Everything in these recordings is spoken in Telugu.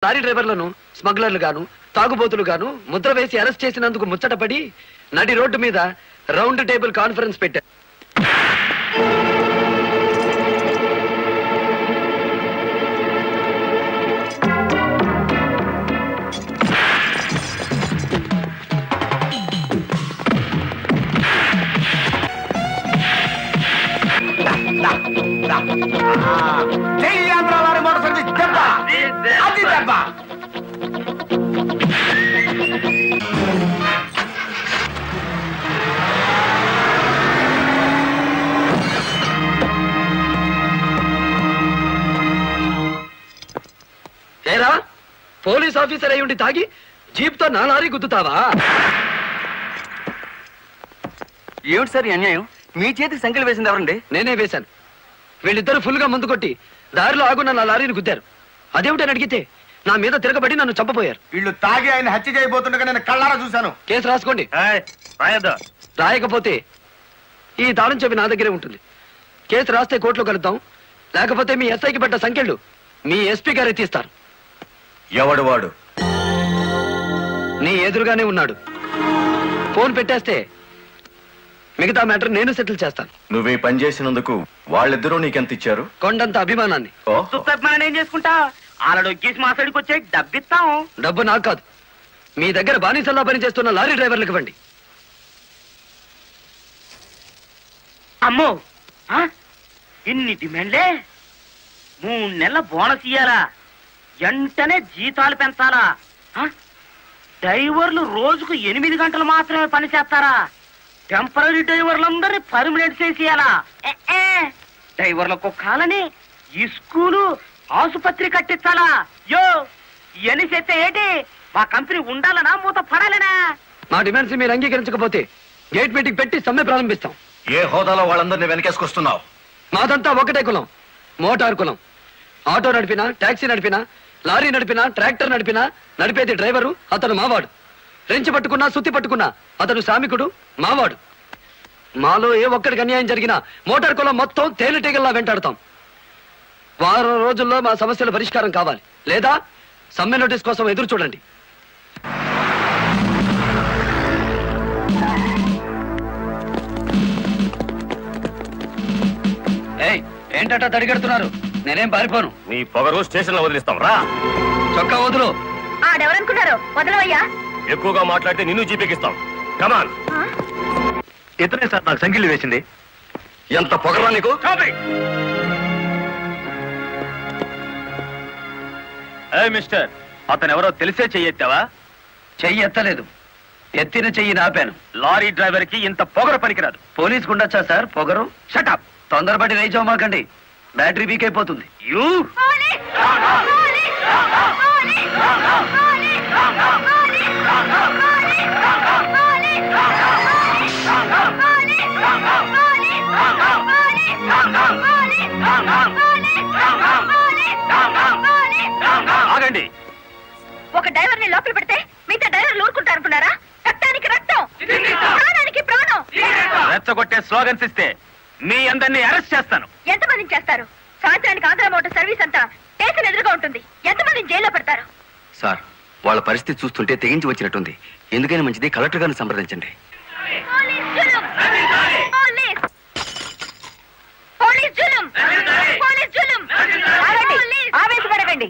లారీ డ్రైవర్లను స్మగ్లర్లు గాను తాగుబోతులు గాను ముద్ర వేసి అరెస్ట్ చేసినందుకు ముచ్చటపడి నడి రోడ్డు మీద రౌండ్ టేబుల్ కాన్ఫరెన్స్ పెట్టారు. ఏరా పోలీస్ ఆఫీసర్ అయి ఉండి తాగి జీప్తో నా లారీ గుద్దుతావా? ఏమిటి సార్ ఈ అన్యాయం? మీ చేతికి సంఖ్యలు వేసింది ఎవరండి? నేనే వేశాను. వీళ్ళిద్దరూ ఫుల్ గా ముందు కొట్టి దారిలో ఆగున్న నా లారీని గుద్దారు. అదేమిటని అడిగితే నా మీద తిరగబడి నన్ను చంపబోయారు. వీళ్ళు తాగి ఆయన హత్య చేయబోతుండగా నేను కళ్ళారా చూశాను. కేసు రాసుకోండి. రాయకపోతే ఈ తాళం చెవి నా దగ్గరే ఉంటుంది. కేసు రాస్తే కోర్టులో కలుద్దాం, లేకపోతే మీ ఎస్ఐకి పడ్డ సంఖ్యలు మీ ఎస్పీ గారు ఎత్తిస్తారు. ఎవడు వాడు? నీ ఎదురుగానే ఉన్నాడు. ఫోన్ పెట్టేస్తే మిగతా మ్యాటర్ నేను సెటిల్ చేస్తాను. నువ్వు ఈ పని చేసినందుకు వాళ్ళిద్దరూ నీకెంత ఇచ్చారు? కొండంత అభిమానాన్ని. ఏం చేసుకుంటా ఆలడొక్కేసి మా సైడ్కి వచ్చే డబ్బిస్తాం. డబ్బు నాకు కాదు, మీ దగ్గర బానిసల్లా పనిచేస్తున్న లారీ డ్రైవర్లకు ఇవ్వండి. అమ్మో ఇన్ని డిమాండ్లే! 3 నెలల బోనస్ ఇయ్యాలా? వెంటనే జీతాలు పెంచాలా? డ్రైవర్లు రోజుకు 8 గంటలు మాత్రమే పని చేస్తారా? టెంపరీ డ్రైవర్లందరినీ పర్మనెంట్ చేసేయాలా? డ్రైవర్లకు కాలని ఈ స్కూలు ఆసుపత్రి కట్టించాలా? యో ఇవన్నీ చేస్తే ఏంటి? మా కంపెనీ ఉండాలనా మూత పడాలనా? మా డిమాండ్స్ మీరు అంగీకరించకపోతే గేట్ మీటింగ్ పెట్టి సమ్మె ప్రారంభిస్తాం. ఏ హోదాలో వాళ్ళందరినీ వెనకేసుకొస్తున్నావు? మాదంతా ఒకటే కులం, మోటార్ కులం. ఆటో నడిపినా, టాక్సీ నడిపినా, లారీ నడిపినా, ట్రాక్టర్ నడిపినా నడిపేది డ్రైవరు, అతను మావాడు. రెంచి పట్టుకున్నా, సుత్తి పట్టుకున్నా అతను శ్రామికుడు, మావాడు. మాలో ఏ ఒక్కడికి అన్యాయం జరిగినా మోటార్ కులం మొత్తం తేలిటీగల్లా వెంటాడుతాం. వారం రోజుల్లో మా సమస్యల పరిష్కారం కావాలి, లేదా సమ్మె నోటీస్ కోసం ఎదురు చూడండి. ఏంటట తడిగడుతున్నారు? నేనేం పారిపోను. నీ పొగరు స్టేషన్ లో వదిలిస్తాం రా. చొక్కా వదులు. ఆడెవరనుకున్నారు? వదలవయ్యా. ఎక్కువగా మాట్లాడితే నిన్ను జీపేకిస్తాం. కమాన్. ఇతనే సార్ నాకు సంఖ్యలు వేసింది. ఎంత పొగరా నీకు? మిస్టర్, అతను ఎవరో తెలిసే చెయ్యెత్తావా? చెయ్యి ఎత్తలేదు, ఎత్తిన చెయ్యి నాపాను. లారీ డ్రైవర్ కి ఇంత పొగరు పనికిరాదు. పోలీసుకు ఉండొచ్చా సార్ పొగరు? షటప్. తొందరపడి రైచోమాకండి, బ్యాటరీ వీక్ అయిపోతుంది. ఆగండి. ఒక డ్రైవర్ ని లోపల పెడితే మిగతా డ్రైవర్లు ఊరుకుంటారు అనుకున్నారా? రక్తానికి రక్తం, ప్రాణానికి ప్రాణం. రెచ్చగొట్టే స్లోగన్స్ ఇస్తే మీ అందరినీ అరెస్ట్ చేస్తాను. ఎంతమందిని చేస్తారు? సాయంత్రానికి ఆంధ్ర మోటార్ సర్వీస్ అంతా స్టేషన్ ఎదురుగా ఉంటుంది. ఎంతమందిని జైల్లో పెడతారు? సార్, వాళ్ళ పరిస్థితి చూస్తుంటే తెగించి వచ్చినట్టుంది. ఎందుకైనా మంచిది కలెక్టర్ గారిని సంప్రదించండి. ఆవేశపడకండి.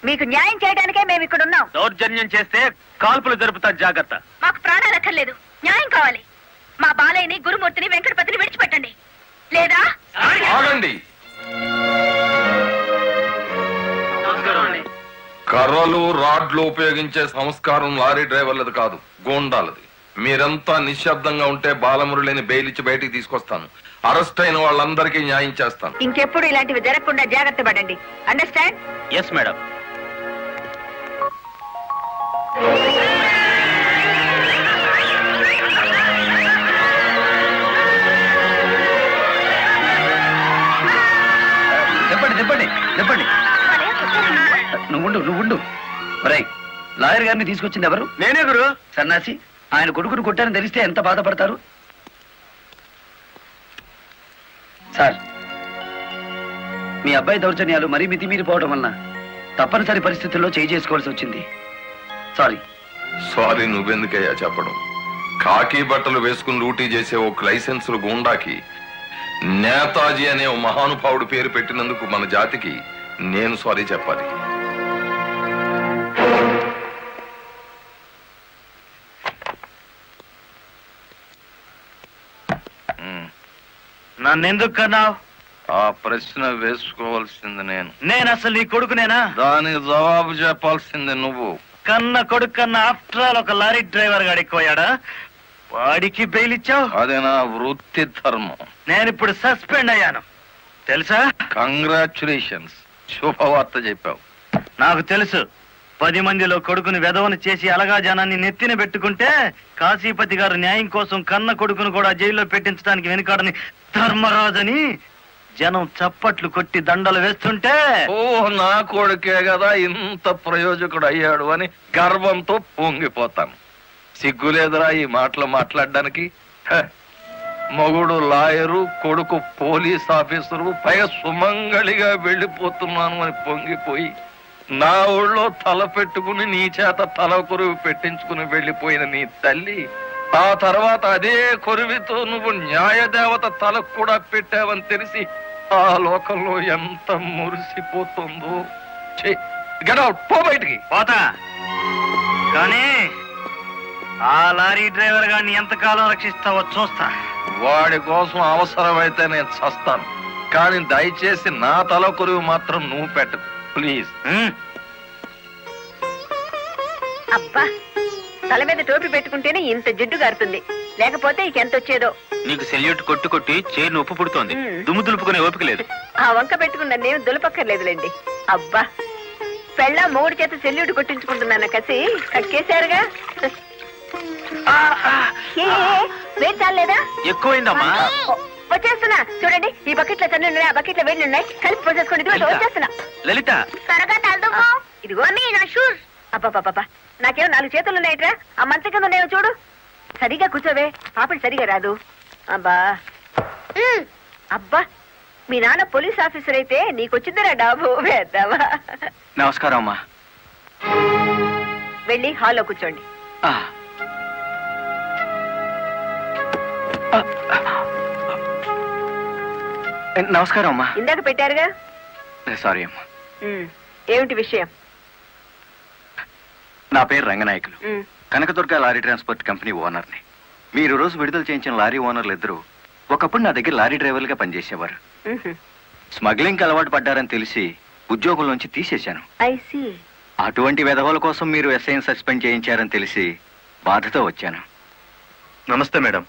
మీకు న్యాయం చేయడానికే మేము ఇక్కడ ఉన్నాం. దౌర్జన్యం చేస్తే కాల్పులు జరుపుతా, జాగ్రత్త. మాకు ప్రాణాలు అక్కర్లేదు, న్యాయం కావాలి. మా బాలయ్యని, గురుమూర్తిని, వెంకటపతిని విడిచిపెట్టండి, లేదా ఆగండి. కర్రలు, రాడ్లు ఉపయోగించే సంస్కారం లారీ డ్రైవర్లది కాదు, గోండాలది. మీరంతా నిశ్శబ్దంగా ఉంటే బాలమురళిని బెయిలిచ్చి బయటికి తీసుకొస్తాను. అరెస్ట్ అయిన వాళ్ళందరికీ న్యాయం చేస్తాను. ఇంకెప్పుడు ఇలాంటివి జరగకుండా జాగ్రత్త పడండి. అండర్స్టాండ్? Yes madam. చెప్పండి. నువ్వు లాయర్ గారిని తీసుకొచ్చింది ఎవరు? నేనే గురు. సన్నాసి, ఆయన కొడుకును కొట్టారని తెలిస్తే ఎంత బాధపడతారు? సార్, మీ అబ్బాయి దౌర్జన్యాలు మరీ మితిమీరిపోవడం వలన తప్పనిసరి పరిస్థితుల్లో చేసుకోవాల్సి వచ్చింది. సారీ. సారీ నువ్వెందుకయ్యా చెప్పడం? కాకి బట్టలు వేసుకుని డ్యూటీ చేసే ఒక లైసెన్సులు గూండాకి నేతాజీ అనే ఓ మహానుభావుడు పేరు పెట్టినందుకు మన జాతికి నేను సారీ చెప్పాలి. నన్నెందుకు కన్నావు? ఆ ప్రశ్న వేసుకోవాల్సింది నేను అసలు నీ కొడుకునేనా? దానికి జవాబు చెప్పాల్సింది నువ్వు. కన్న కొడుకు కన్నా ఆఫ్టర్ ఆల్ ఒక లారీ డ్రైవర్ గాడు ఎక్కువయ్యాడా? వాడికి బెయిల్ ఇచ్చావు. అది నా వృత్తి ధర్మం. నేను ఇప్పుడు సస్పెండ్ అయ్యాను తెలుసా? కంగ్రాచులేషన్స్, శుభవార్త చెప్పావు. నాకు తెలుసు. 10 మందిలో కొడుకుని వెధవను చేసి అలగా జనాన్ని నెత్తిన పెట్టుకుంటే కాశీపతి గారు న్యాయం కోసం కన్న కొడుకును కూడా జైల్లో పెట్టించడానికి వెనుకాడని ధర్మరాజని జనం చప్పట్లు కొట్టి దండలు వేస్తుంటే ఓ నా కొడుకే కదా ఇంత ప్రయోజకుడు అయ్యాడు అని గర్వంతో పొంగిపోతాను. సిగ్గులేదురా ఈ మాటలు మాట్లాడడానికి? మొగుడు లాయరు, కొడుకు పోలీస్ ఆఫీసరు, పైగా సుమంగళిగా వెళ్ళిపోతున్నాను అని పొంగిపోయి నా ఊళ్ళో తల పెట్టుకుని నీ చేత తల కొరువు పెట్టించుకుని వెళ్ళిపోయిన నీ తల్లి ఆ తర్వాత అదే కొరువితో నువ్వు న్యాయదేవత తలకు కూడా పెట్టావని తెలిసి ఆ లోకంలో ఎంత మురిసిపోతుందో. పో బయటికి. పోతా, కానీ ఆ లారీ డ్రైవర్ గారిని ఎంతకాలం రక్షిస్తావో చూస్తా. వాడి కోసం అవసరమైతే నేను చస్తాను, కానీ దయచేసి నా తల కొరువు మాత్రం నువ్వు పెట్టకు ప్లీజ్. అబ్బా, తల మీద టోపీ పెట్టుకుంటేనే ఇంత జిడ్డు గారుతుంది, లేకపోతే ఇకెంత వచ్చేదో. నీకు సెల్యూట్ కొట్టు కొట్టి చేరు ఉప్పు పుడుతోంది, దుమ్ము దులుపుకునే ఓపిక లేదు. ఆ వంక పెట్టుకున్న నేను దులపక్కర్లేదులేండి. అబ్బా, పెళ్ళ మూడు చేత సెల్యూట్ కొట్టించుకుంటున్నాను కసి కక్కేశారుగా. వేడి చాలేదా? ఎక్కువైందమ్మా. వచ్చేస్తున్నా చూడండి, ఈ బకెట్లో తన్ను ఉన్నాయి, ఆ బకెట్లో వేడి ఉన్నాయి, కలిపి పోసేసుకోండి. ఇదిగో వచ్చేస్తున్నా. లలిత, త్వరగా తలదుకో. ఇదిగో నా షూస్. అబ్బాబాబా, నాకేమో 4 చేతులు ఉన్నాయిట్రా, ఆ మంచం కింద ఉన్నాయో చూడు. సరిగా కూర్చోవే, పాపడి సరిగా రాదు. అబ్బా అబ్బా, మీ నాన్న పోలీస్ ఆఫీసర్ అయితే నీకొచ్చిందిరా డాబు వేద్దావా. నమస్కారం అమ్మా. వెళ్ళి హాల్లో కూర్చోండి. నమస్కారం అమ్మా. ఇందాక పెట్టారుగా. సారీ అమ్మా. ఏమిటి విషయం? నా పేరు Ranganayakulu, Kanakadurga lorry transport company ఓనర్ని. మీరు రోజు విడుదల చేయించిన లారీ ఓనర్లు ఇద్దరు ఒకప్పుడు నా దగ్గర లారీ డ్రైవర్లుగా పనిచేసేవారు. స్మగ్లింగ్ అలవాటు పడ్డారని తెలిసి ఉద్యోగం నుంచి తీసేశాను. అటువంటి వెధవల కోసం మీరు ఎస్ఐని సస్పెండ్ చేయించారని తెలిసి బాధతో వచ్చాను. నమస్తే మేడం.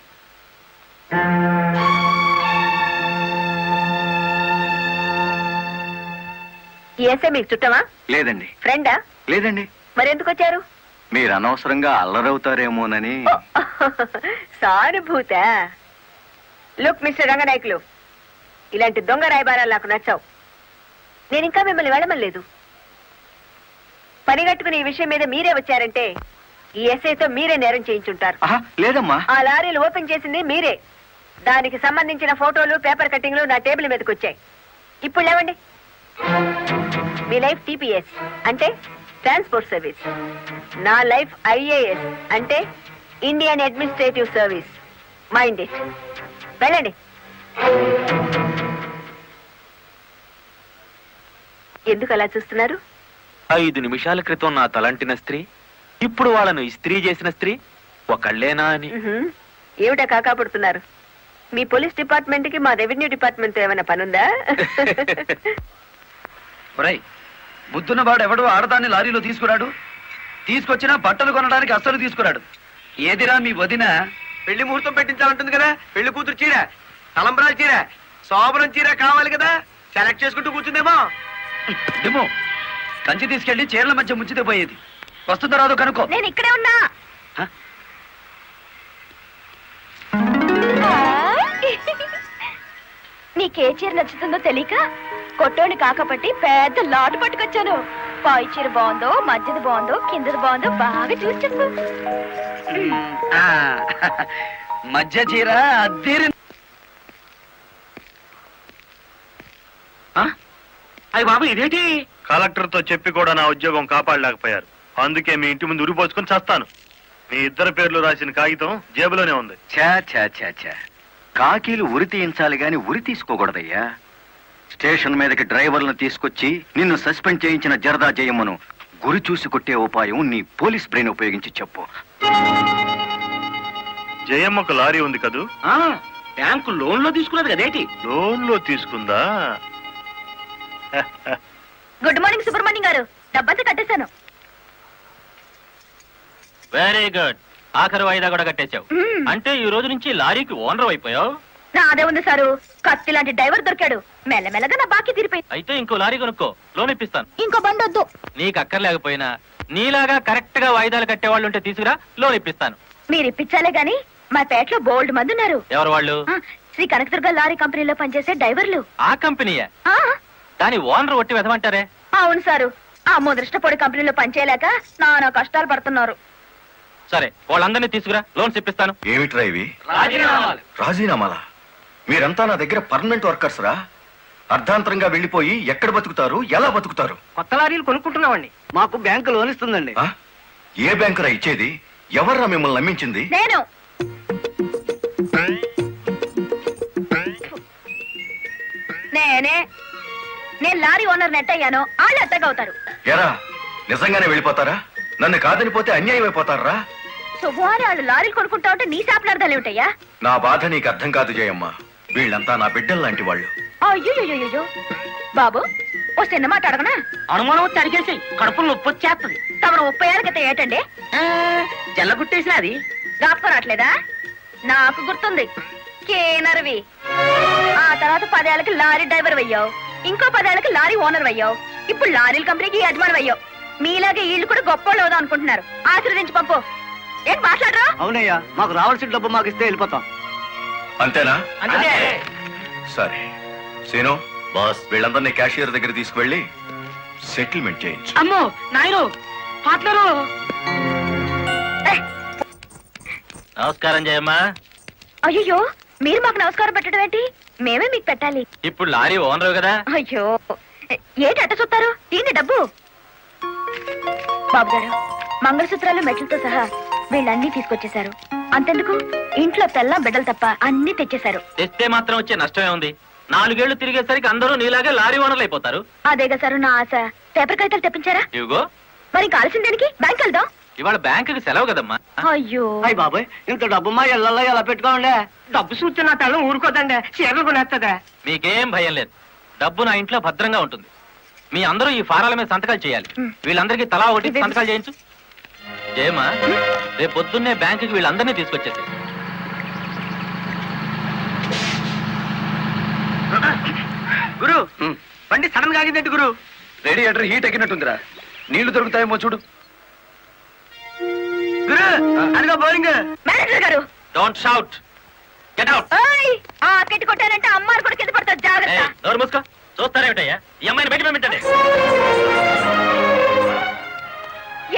ఈ ఎస్ఐ మీకు చుట్టమా? లేదండి. ఫ్రెండా? లేదండి. మరెందుకు వచ్చారు? మీరు అనవసరంగా అల్లరవుతారేమోనని. సానుభూత. లుక్ మిస్టర్ రంగనాయకులు, ఇలాంటి దొంగ రాయబారాలు నాకు నచ్చావు. నేను ఇంకా మిమ్మల్ని వెళ్ళమలేదు. పనిగట్టుకుని ఈ విషయం మీద మీరే వచ్చారంటే ఈ ఎస్ఐతో మీరే నేరం చేయించుంటారు. లేదమ్మా, ఆ లారీలు ఓపెన్ చేసింది మీరే. దానికి సంబంధించిన ఫోటోలు, పేపర్ కట్టింగ్లు నా టేబుల్ మీదకి వచ్చాయి. ఇప్పుడు లేవండి. మీ లైఫ్ టీపీఎస్ అంటే ట్రాన్స్పోర్ట్ సర్వీస్, నా లైఫ్ ఐఏఎస్ అంటే Indian administrative service. Mind it. వెళ్ళండి. ఎందుకు అలా చూస్తున్నారు? 5 నిమిషాల క్రితం నా తలంటిన స్త్రీ ఇప్పుడు వాళ్ళను ఇస్త్రీ చేసిన స్త్రీ ఒకళ్ళేనా అని. ఏమిటా కాకాపడుతున్నారు? మీ పోలీస్ డిపార్ట్మెంట్ కి మా రెవెన్యూ డిపార్ట్మెంట్ ఏమైనా పనుందా? బుద్ధున్నవాడు ఎవడు ఆడదాన్ని లారీలో తీసుకురాడు. తీసుకొచ్చినా బట్టలు కొనడానికి అస్సలు తీసుకురాడు. ఏదిరా మీ వదిన? పెళ్లి ముహూర్తం పెట్టించాలంటుంది కదా. పెళ్లి కూతురు చీర, తలంబ్రాల చీర, శోభనం చీర కావాలి కదా. సెలెక్ట్ చేసుకుంటూ కూర్చుందేమో. ఏమో కంచి తీసుకెళ్లి చీరల మధ్య ముంచితే పోయేది. వస్తుందో రాదో కనుక్కో. నేను ఇక్కడే ఉన్నా. నీకే చీర నచ్చుతుందో తెలియక కొట్టోని కాకపట్టి పెద్ద లాటు పట్టుకొచ్చాను. పై చీర బాగుందో, మధ్యది బాగుందో, కిందది బాగుందో బాగా చూసి చెప్పు. మధ్య చీర అద్దెరి. అయ్యి బాబు, ఇదేంటి కలెక్టర్తో చెప్పి కూడా నా ఉద్యోగం కాపాడలేకపోయారు. అందుకే మీ ఇంటి ముందు ఉరిపోసుకొని చస్తాను. మీ ఇద్దరు పేర్లు రాసిన కాగితం జేబులోనే ఉంది. ఛా ఛా ఛా ఛా, కాకీలు ఉరి తీయించాలి గాని ఉరి తీసుకోకూడదయ్యా. స్టేషన్ మీదకి డ్రైవర్లను తీసుకొచ్చి నిన్ను సస్పెండ్ చేయించిన జరదా జయమ్మను గురి చూసి కొట్టే ఉపాయం నీ పోలీస్ బ్రెయిన్ ఉపయోగించి చెప్పు. జయమ్మకు లారీ ఉంది కదూ? బ్యాంకు లోన్ లో తీసుకున్నది కదేటి? లోన్ లో తీసుకుందా? గుడ్ మార్నింగ్ సుబ్రహ్మణ్యం గారు, డబ్బంతా కట్టేశాను. Very good. ఆఖరి వాయిదా కూడా కట్టేశావు. అంటే ఈ రోజు నుంచి లారీకి ఓనర్ అయిపోయావు. నాదే ఉంది సారు, కత్తి లాంటి డ్రైవర్ దొరికాడు. మెల్లమెల్లగా నా బాకీ తీరిపోయింది. అయితే ఇంకో లారీ కొనుక్కో, లోన్ ఇప్పిస్తాను. ఇంకో బండి వద్దు. నీకు అక్కర్లేకపోయినా నీలాగా కరెక్ట్ గా వాయిదాలు కట్టేవాళ్ళు ఉంటే తీసుకురా, లోన్ ఇప్పిస్తాను. మీరు ఇప్పించాలే గాని మా పేటలో బోల్డ్ మంది ఉన్నారు. ఎవరు వాళ్ళు? శ్రీ కనకదుర్గ లారీ కంపెనీలో పనిచేసే డ్రైవర్లు. ఆ కంపెనీయా? ఆ, దాని ఓనర్ ఒట్టి వెదమంటారే? అవును సారు, ఆ ముదృష్టపొడి కంపెనీలో పనిచేయలేక నానా కష్టాలు పడుతున్నారు. సరే, వాళ్ళందరినీ తీసుకురా, లోన్స్ ఇప్పిస్తాను. ఏమిట్రా ఇవి? రాజీనామాలా? మీరంతా నా దగ్గర పర్మనెంట్ వర్కర్స్ రా. అర్ధాంతరంగా వెళ్ళిపోయి ఎక్కడ బతుకుతారు, ఎలా బతుకుతారు? కొత్త లారీలు కొనుక్కుంటున్నామండి. మాకు బ్యాంకు లోన్ ఇస్తుందండి. ఆ? ఏ బ్యాంకురా ఇచ్చేది? ఎవర్రా మిమ్మల్ని నమ్మించింది? నేను నేను లారీ ఓనర్ నెట్ అయ్యాను, వాళ్ళు అత్తగవుతారు. ఎరా, నిజంగానే వెళ్ళిపోతారా? నన్ను కాదని పోతే అన్యాయం అయిపోతారా? శుభవారి వాళ్ళు లారీలు కొనుక్కుంటా ఉంటే నీ శాపలార్థాలు ఏమిటయ్యా? నా బాధ నీకు అర్థం కాదు జయమ్మ. వీళ్ళంతా నా బిడ్డలు లాంటి వాళ్ళు. అయ్యో బాబు, ఓ చిన్న మాట అడగనా? అనుమానం వచ్చి అడిగేసి కడుపులో నొప్పి వచ్చేస్తుంది. తమను 30 ఏళ్ళ క్రితం ఏటండి జల్లగుట్టేసిన అది జ్ఞాపకం రావట్లేదా? నాకు గుర్తుంది, కేనర్వి. ఆ తర్వాత 10 ఏళ్ళకి లారీ డ్రైవర్ అయ్యావు, ఇంకో 10 ఏళ్ళకి లారీ ఓనర్ అయ్యావు, ఇప్పుడు లారీల కంపెనీకి యజమాని అయ్యావు. మీలాగే వీళ్ళు కూడా గొప్ప అవుదాం అనుకుంటున్నారు. ఆశీర్వదించి పంపు. ఏంటి మాట్లాడరా? అవునయ్యా, మాకు రావాల్సిన డబ్బు మాకు ఇస్తే వెళ్ళిపోతాం. అంతేనా? అంతే. సరే సీను బాస్, వీళ్ళందరినీ క్యాషియర్ దగ్గర తీసుకువెళ్ళి సెటిల్మెంట్ చేయించు. అమ్మో నాయను, పాటలరు. నమస్కారం జయమ్మా. అయ్యో, మీరు మాకు నమస్కారం పెట్టడం ఏంటి? మేమే మీకు పెట్టాలి. ఇప్పుడు లారీ ఓనర్ కదా. అయ్యో, ఏంటి అట్ట చూస్తారు? ఏంటి డబ్బు? బాబు గారు, మంగళసూత్రాలు మెట్లతో సహా వీళ్ళన్నీ తీసుకొచ్చేశారు. అంతెందుకు, ఇంట్లో తెల్ల బిడ్డలు తప్ప అన్ని తెచ్చేశారు. తెస్తే మాత్రం వచ్చే నష్టమే ఉంది. 4 ఏళ్లు తిరిగేసరికి అందరూ నీలాగే లారీ ఓనర్లు అయిపోతారు. అదేగా సారు నా ఆశ. పేపర్ కాగితాలు తెప్పించారా? ఇవిగో. మరి కాల్సిన దానికి బ్యాంక్ వెళ్దాం. ఇవాళ బ్యాంకుకి సెలవు కదమ్మా. అయ్యో అయ్యి బాబాయ్, ఇంత డబ్బు మా ఇళ్ళల్లో ఎలా పెట్టుకోండి? డబ్బు చూస్తే నా తల ఊరుకోదండి, చీరలు కొనేస్తుందా? మీకేం భయం లేదు, డబ్బు నా ఇంట్లో భద్రంగా ఉంటుంది. మీ అందరూ ఈ ఫారాల మీద సంతకాలు చేయాలి. వీళ్ళందరికీ తలా ఒకటి సంతకాలు చేయించు. జయమ్మా, రేపు పొద్దున్నే బ్యాంకుకి వీళ్ళందరినీ తీసుకొచ్చేసి. గురు, బండి సడన్ గా ఆగిందండి గురు. Radiator heat ఎక్కినట్టుందిరా. నీళ్లు దొరుకుతాయేమో చూడు. గురు, అదిగో బౌలింగ్. మేనేజర్ గారు, డోంట్ షౌట్, గెట్ అవుట్. ఆ కెట్టి కొట్టానంటే అమ్మారు కూడా కింద పడతారు, జాగ్రత్త. నోరు మూసుకో. చూస్తారేమిటయ్యా, ఈ అమ్మాయిని బయట పంపించండి.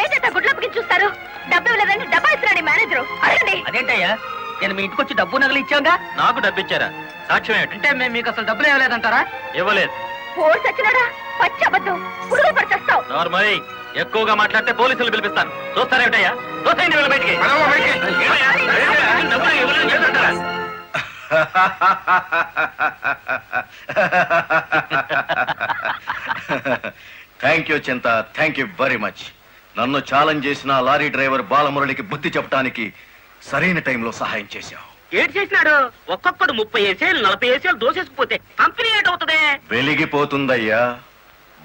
ఏంటంటే గుడ్లప్పకి చూస్తారు? డబ్బు ఇవ్వలేదంటే డబ్బా ఇస్తున్నాడు మేనేజరు. అడగండి. అదేంటయ్యా, నేను మీ ఇంటికి వచ్చి డబ్బు నగలు ఇచ్చాగా? నాకు డబ్బు ఇచ్చారా? సాక్ష్యం ఏమిటి? అంటే మేము మీకు అసలు డబ్బులు ఇవ్వలేదంటారా? ఇవ్వలేదు. పోడు సచ్చినాడా? పచ్చి అబద్ధం. పురుగులు పడి చస్తావు. నార్మల్ ఎక్కువగా మాట్లాడితే పోలీసులు పిలిపిస్తాను. చూస్తారేమిటయ్యా? చూస్తాయండి వీళ్ళ బయటికి. ఏమయ్యా? డబ్బులు ఇవ్వలేదని చెప్తుంటారా? థ్యాంక్ యూ చింత, థ్యాంక్ యూ వెరీ మచ్. నన్ను ఛాలెంజ్ చేసిన లారీ డ్రైవర్ బాలమురళికి బుద్ధి చెప్పడానికి సరైన టైంలో సహాయం చేశావు. ఏడు చేసినాడు? ఒక్కొక్కడు 30 ఏసేలు 40 ఏసేలు దోసేసుకుపోతే కంపెనీ ఏటవుతుంది? వెలిగిపోతుందయ్యా.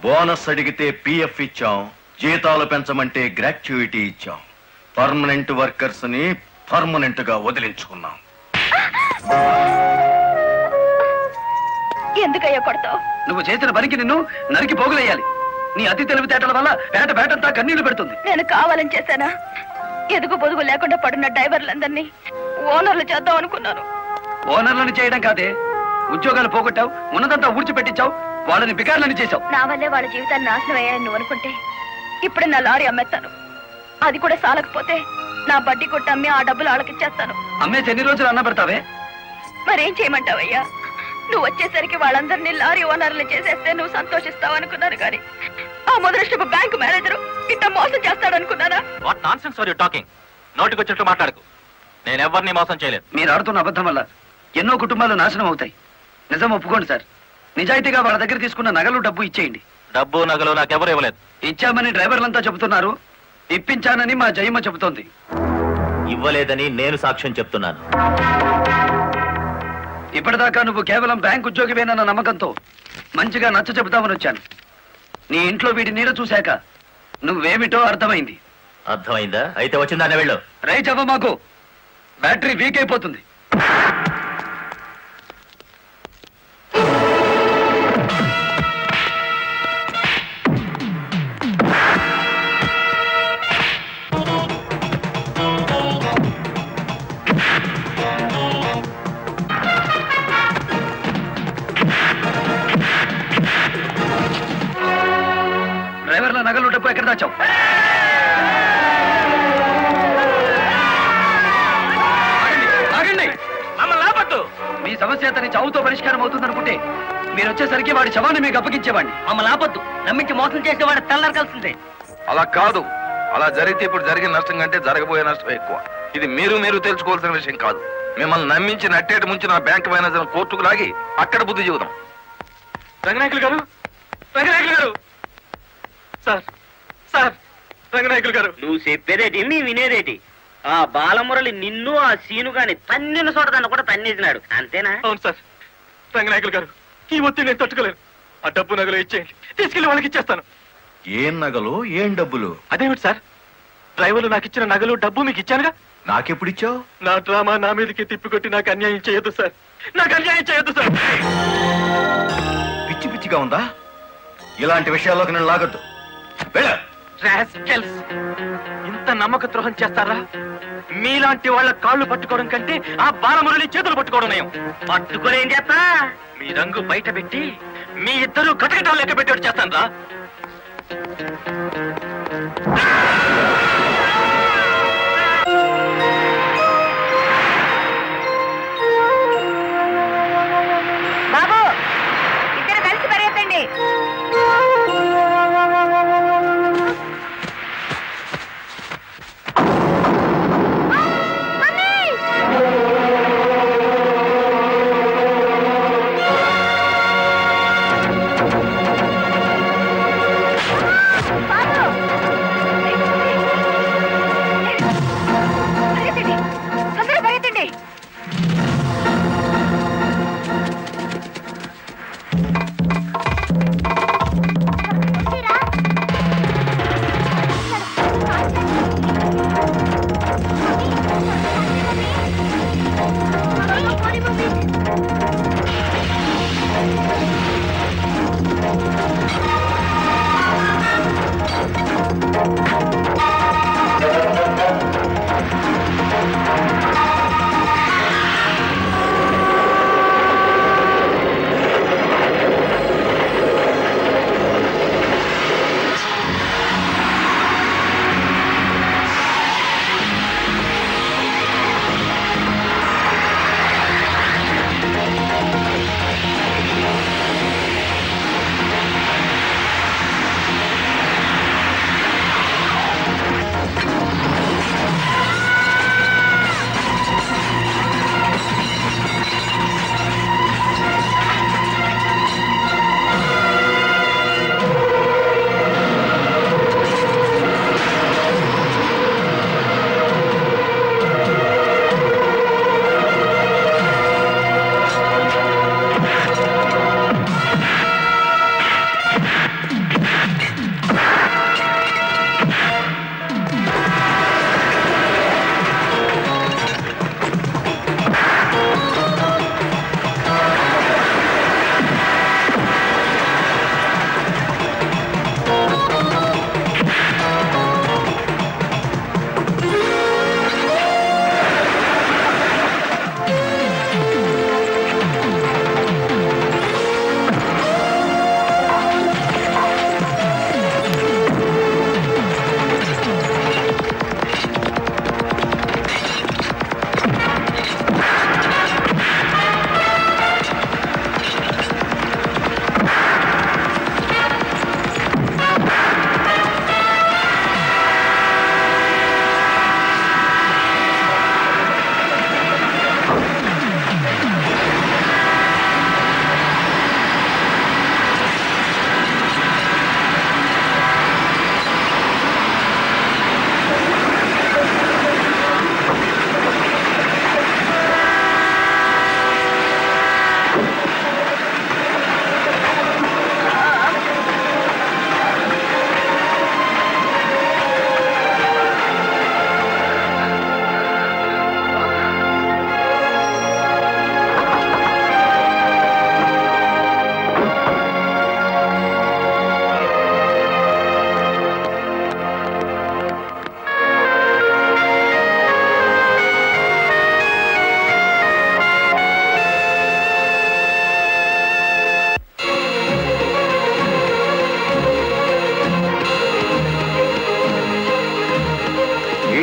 బోనస్ అడిగితే పిఎఫ్ ఇచ్చాం, జీతాలు పెంచమంటే గ్రాట్యుయిటీ ఇచ్చాం. పర్మనెంట్ వర్కర్స్ ని పర్మనెంట్ గా వదిలించుకున్నాం. ఎందుకయ్యా కొడతావు? నువ్వు చేసిన పనికి నిన్ను నరికి పోగులేయాలి. నీ అతి తెలివితేటల వల్ల పేటంతా కన్నీళ్లు పెడుతుంది. నేను కావాలని చేశానా? ఎదుగు పొదుగు లేకుండా పడున్న డ్రైవర్లందరినీ ఓనర్లు చేద్దాం అనుకున్నాను. ఓనర్లను చేయడం కాదే, ఉద్యోగాలు పోగొట్టావు, ఉన్నదంతా ఊడ్చిపెట్టించావు, వాళ్ళని బికార్లని చేశావు. నా వల్లే వాళ్ళ జీవితాన్ని నాశనం అయ్యాయని నువ్వు అనుకుంటే ఇప్పుడు నా లారీ అమ్మేస్తాను. అది కూడా సాలకపోతే నా బడ్డీ కొట్టి అమ్మి ఆ డబ్బులు వాళ్ళకిచ్చేస్తాను. అమ్మేసి ఎన్ని రోజులు అన్న పెడతావే? మరేం చేయమంటావయ్యా? నువ్వు వచ్చేసరికి వాళ్ళందరినీ లారీ ఓనర్లు చేసేస్తే నువ్వు సంతోషిస్తావు అనుకున్నాను కానీ ఆ మొదలష్టపు బ్యాంకు మేనేజరు ఇంత మోసం చేస్తాడనుకున్నానా? What nonsense are you talking? నోటికొచ్చినట్టు మాట్లాడకు. నేను ఎవరిని మోసం చేయలేదు. మీరు ఆడుతున్న అబద్ధం వల్ల ఎన్నో కుటుంబాలు నాశనం అవుతాయి. నిజం ఒప్పుకోండి సార్. నిజాయితీగా వాళ్ళ దగ్గర తీసుకున్న నగలు డబ్బు ఇచ్చేయండి. డబ్బు నగలు నాకెవరు ఇవ్వలేదు. ఇచ్చామని డ్రైవర్లంతా చెబుతున్నారు. ఇప్పించానని మా జయమ్మ చెబుతోంది. ఇవ్వలేదని నేను సాక్ష్యం చెప్తున్నాను. ఇప్పటిదాకా నువ్వు కేవలం బ్యాంక్ ఉద్యోగివేనన్న నమ్మకంతో మంచిగా నచ్చ చెబుతామని వచ్చాను. నీ ఇంట్లో వీడి నీడ చూశాక నువ్వేమిటో అర్థమైంది. అర్థమైందా? అయితే వచ్చిందానే వెళ్ళు. రైట్ అవ్వ, మాకు బ్యాటరీ వీక్ అయిపోతుంది. డ్రైవర్ల నగలు డబ్బు ఎక్కడ దాచావు? ఆగండి. మమ్మల్ని ఆపట్టు. మీ సమస్య అతని చావుతో పరిష్కారం అవుతుందనుకుంటే మీరు వచ్చేసరికి వాడి శవాన్ని మీకు అప్పగించేవాడిని. మమ్మల్ని ఆపొద్దు. నమ్మించి మోసం చేసే వాడు తెల్లారకాల్సిందే. అలా కాదు. అలా జరిగితే ఇప్పుడు జరిగిన నష్టం కంటే జరగబోయే నష్టం ఎక్కువ. ఇది మీరు తెలుసుకోవాల్సిన విషయం కాదు. మిమ్మల్ని నమ్మించి నట్టేటి ముంచి నా బ్యాంక్ మేనేజర్ కోర్టుకు లాగి అక్కడ బుద్ధి చెబుదాం. రంగనాయకులు గారు, రంగనాయకులు గారు, సార్ సార్, రంగనాయకులు గారు. నువ్వు చెప్పేదేటి మీ వినేదేటి? ఆ బాలమురళి నిన్ను ఆ సీను గాని తన్నిన చోటదాన్ని కూడా తన్నేసినాడు, అంతేనా? అవును సార్. రంగనాయకులు గారు, ఈ ఒత్తిడి నేను తట్టుకోలేను. ఆ డబ్బు నగలు ఇచ్చేయండి. తీసుకెళ్లి వాళ్ళకి ఇచ్చేస్తాను. ఏం నగలు ఏం డబ్బులు? అదేమిటి సార్, డ్రైవర్లు నాకు ఇచ్చిన నగలు డబ్బు మీకు ఇచ్చానుగా. నాకెప్పుడు ఇచ్చావు? నా డ్రామా నా మీదకి తిప్పికొట్టి నాకు అన్యాయం చేయొద్దు సార్. నాకు అన్యాయం చేయొద్దు సార్. పిచ్చి పిచ్చిగా ఉందా? ఇలాంటి విషయాల్లోకి నేను లాగొద్దు. వెళ్ళు. రాస్కెల్స్, ఇంత నమ్మక ద్రోహం చేస్తారా? మీలాంటి వాళ్ళ కాళ్ళు పట్టుకోవడం కంటే ఆ బాలమురళి చేతులు పట్టుకోవడం నయం. పట్టుకొని ఏం చేస్తా? మీ రంగు బయట పెట్టి మీ ఇద్దరు కటకటాలు లెక్క పెట్టేట్టు చేస్తాను రా. బాబు, ఇద్దరు కలిసి పరిగెత్తండి. బాబు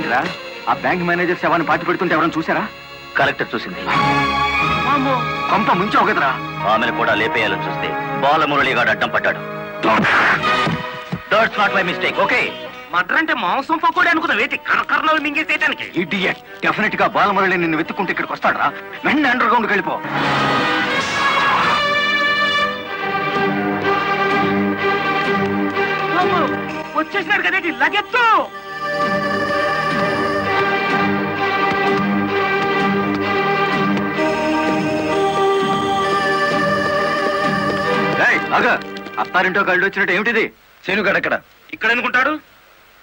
ఏంటిరా ఆ బ్యాంక్ మేనేజర్ శవాన్ని పాతి పెడుతుంటే ఎవరైనా చూసారా? కలెక్టర్ చూసింది. కొంప ముంచావు కదరా. ఆమెను కూడా లేపేయాలని చూస్తే బాలమురళిగాడు అడ్డం పడ్డాడు. That's not my mistake. Okay, murder అంటే మాంసం పకోడీ అనుకున్న వేటి కరకరలో మింగేసేయటానికి. ఇడియట్. డెఫినెట్ గా బాలమురళి నిన్ను వెతుక్కుంటే ఇక్కడికి వస్తాడరా. వెంటనే అండర్ గ్రౌండ్కి వెళ్ళిపో. వచ్చేసినాడు కదేటి లగెత్తు. అత్తారింటో కళ్ళు వచ్చినట్టు ఏమిటిది? శీనుగాడు ఎక్కడ? ఇక్కడ అనుకుంటాడు.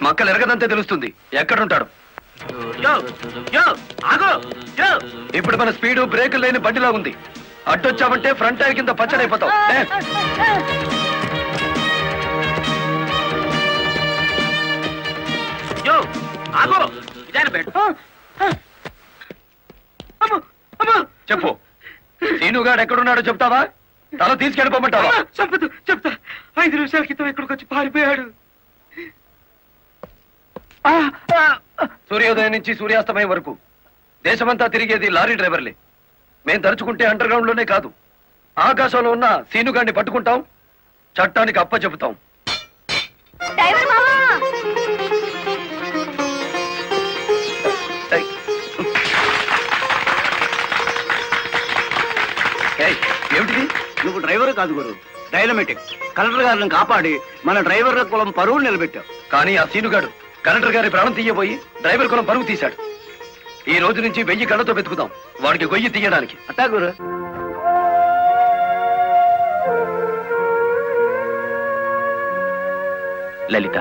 మక్కలు ఎరగదంతే తెలుస్తుంది. ఎక్కడుంటాడు? యో యో ఆగో యో. ఇప్పుడు మన స్పీడు బ్రేకులు లేని బండిలా ఉంది. అడ్డొచ్చావంటే ఫ్రంట్ టైర్ కింద పచ్చడైపోతావు. యో ఆగో. ఇదాని బెడ్. అమ్మో అమ్మో. చెప్పు, శీనుగాడు ఎక్కడున్నాడో చెప్తావా? తల తీసుకెళ్ళిపోమంటావా? చెప్పదు చెప్తా. 5 నిమిషాల క్రితం ఇక్కడికి వచ్చి పారిపోయాడు. సూర్యోదయం నుంచి సూర్యాస్తమయం వరకు దేశమంతా తిరిగేది లారీ డ్రైవర్లే. మేం తలుచుకుంటే అండర్ గ్రౌండ్ లోనే కాదు, ఆకాశంలో ఉన్న సీనుగాడిని పట్టుకుంటాం, చట్టానికి అప్ప చెబుతాం. ఏమిటిది? నువ్వు డ్రైవర్ కాదు గురు, డైనమెటిక్. కలెక్టర్ గారిని కాపాడి మన డ్రైవర్ల కులం పరువు నిలబెట్టావు. కానీ ఆ సీనుగాడు కలెక్టర్ గారి ప్రాణం తీయబోయి డ్రైవర్ కులం పరువు తీశాడు. ఈ రోజు నుంచి 1000 కళ్ళతో వెతుకుదాం వాడికి గొయ్యి తీయడానికి. అట్టా గురు. లలిత,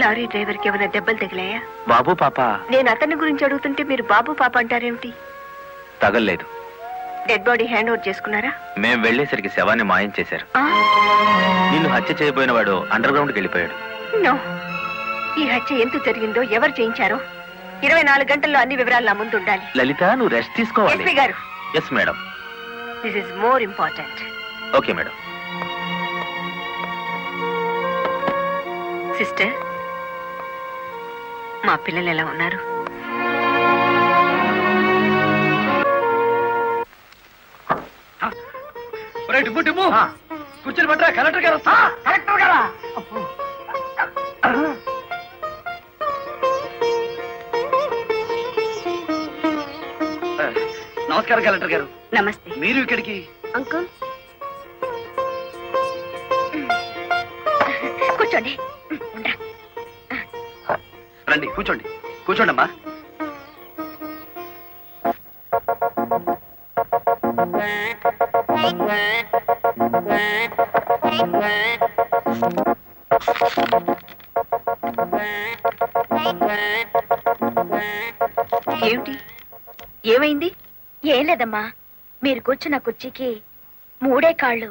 లారీ డ్రైవర్ కి ఏమైనా దెబ్బలు తగిలాయా? బాబు పాప. నేను అతని గురించి అడుగుతుంటే మీరు బాబు పాప అంటారేమిటి? తగల్లేదు. డెడ్ బాడీ హ్యాండ్ ఓవర్ చేసుకున్నారా? మేం వెళ్లేసరికి శవాన్ని మాయం చేశారు. నిన్ను హత్య చేయబోయిన వాడు అండర్ గ్రౌండ్కి వెళ్ళిపోయాడు. నో, ఈ హత్య ఎందుకు జరిగిందో, ఎవరు చేయించారో 24 గంటల్లో అన్ని వివరాలు నా ముందు ఉండాలి. లలిత, నువ్వు రెస్ట్ తీసుకోవాలి. ఎస్పీ గారు. Yes madam. This is more important. Okay madam. Sister, మా పిల్లలు ఎలా ఉన్నారు? కూర్చొని పట్టరా, కలెక్టర్ గారు వస్తా. కలెక్టర్ గారా? నమస్కారం కలెక్టర్ గారు. నమస్తే. మీరు ఇక్కడికి? అంకుల్ కూర్చోండి. రండి, కూర్చోండి. కూర్చోండి అమ్మా. ఏమిటి, ఏమైంది? ఏం లేదమ్మా, మీరు కూర్చున్న కుర్చీకి 3 కాళ్ళు.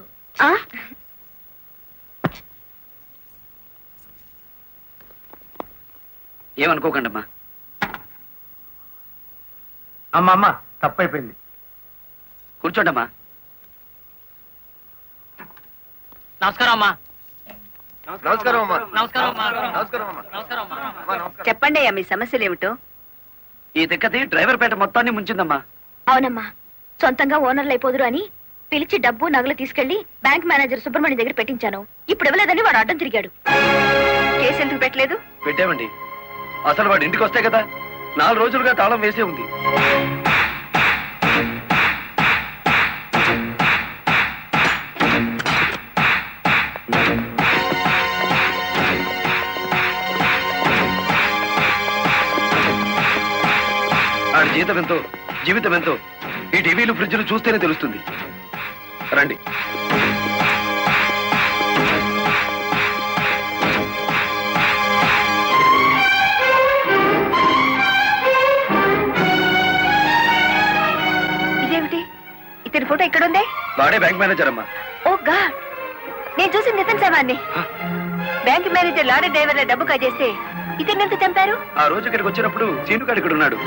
ఏమనుకోకండి అమ్మా. అమ్మా తప్పైపోయింది. కూర్చోండి అమ్మా. నమస్కారం అమ్మా. నమస్కారం అమ్మా. నమస్కారం అమ్మా. నమస్కారం అమ్మా. నమస్కారం అమ్మా. చెప్పండి అయ్యా, మీ సమస్యలు ఏమిటో. ఈ దిక్కది డ్రైవర్ పేట మొత్తాన్ని ముంచిందమ్మా. అవునమ్మా, సొంతంగా ఓనర్లు అయిపోదురు అని పిలిచి డబ్బు నగలు తీసుకెళ్లి బ్యాంక్ మేనేజర్ సుబ్రహ్మణ్యం దగ్గర పెట్టించాను. ఇప్పుడు ఇవ్వలేదని వాడు అడ్డం తిరిగాడు. కేసు ఎందుకు పెట్టలేదు? పెట్టామండి. అసలు వాడు ఇంటికి వస్తే కదా, 4 రోజులుగా తాళం వేసే ఉంది. ఆడి జీతం ఎంతో, జీవితం ఎంతో ఈ టీవీలు, ఫ్రిడ్జ్లు చూస్తేనే తెలుస్తుంది. రండి. ఇదేమిటి, ఇతని ఫోటో ఇక్కడుందే? వాడే బ్యాంక్ మేనేజర్ అమ్మా. ఓ గాడ్, నేను చూసి నితిన్ శవాన్ని. బ్యాంక్ మేనేజర్ లారీ డ్రైవర్ల డబ్బు కాజేస్తే ఇతన్ని ఎంత చంపారు? ఆ రోజు ఇక్కడికి వచ్చినప్పుడు సీనుగాడు ఇక్కడ ఉన్నాడు.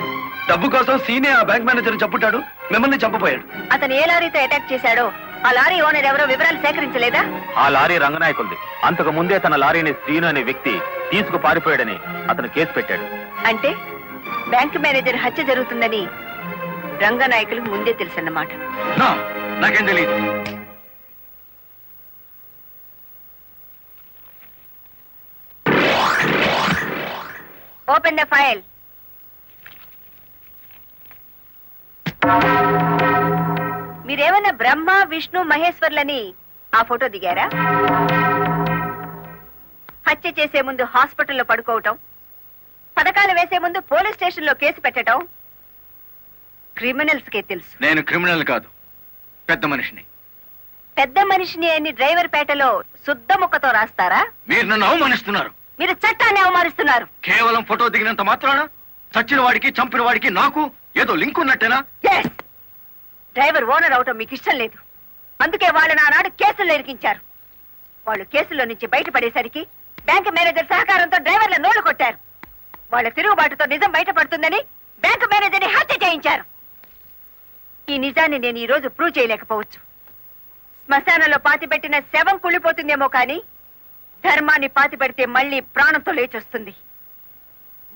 డబ్బు కోసం సీనే ఆ బ్యాంక్ మేనేజర్ చంపుతాడు, మిమ్మల్ని చంపపోయాడు. అతను ఏ లారీతో అటాక్ చేశాడో ఆ లారీ ఓనర్ ఎవరో వివరాలు సేకరించలేదా? ఆ లారీ రంగనాయకుల్ది. అంతకు ముందే తన లారీని శ్రీను అనే వ్యక్తి తీసుకు పారిపోయాడని అతను కేసు పెట్టాడు. అంటే బ్యాంక్ మేనేజర్ హత్య జరుగుతుందని రంగనాయకులకు ముందే తెలుసన్నమాట. నాకేం తెలియదు. Open the file. మీరేమన్నా బ్రహ్మ విష్ణు మహేశ్వర్లని ఆ ఫోటో దిగారా? హత్య చేసే ముందు హాస్పిటల్లో పడుకోవటం, పథకాలు వేసే ముందు పోలీస్ స్టేషన్ లో కేసు పెట్టడం క్రిమినల్స్ కే తెలుసు. నేను క్రిమినల్ కాదు, పెద్ద మనిషిని. పెద్ద మనిషిని అని డ్రైవర్ పేటలో శుద్ధ ముక్కతో రాస్తారా? మీరు నన్ను అవమానిస్తున్నారు. మీరు చట్టాన్ని అవమానిస్తున్నారు. కేవలం ఫోటో దిగినంత మాత్రాన చచ్చిన వాడికి చంపిన వాడికి నాకు ఏదో లింక్ ఉన్నట్టేనా? Yes! డ్రైవర్ ఓనర్ అవటం మీకు ఇష్టం లేదు. అందుకే వాళ్ళని ఆనాడు కేసుల్లో ఇరికించారు. వాళ్ళు కేసులో నుంచి బయటపడేసరికి బ్యాంక్ మేనేజర్ సహకారంతో డ్రైవర్ల నోళ్లు కొట్టారు. వాళ్ళ తిరుగుబాటుతో నిజం బయటపడుతుందని బ్యాంక్ మేనేజర్ని హత్య చేయించారు. ఈ నిజాన్ని నేను ఈ రోజు ప్రూవ్ చేయలేకపోవచ్చు. శ్మశానంలో పాతిపెట్టిన శవం కుళ్ళిపోతుందేమో కానీ ధర్మాన్ని పాతిపెడితే మళ్ళీ ప్రాణంతో లేచొస్తుంది.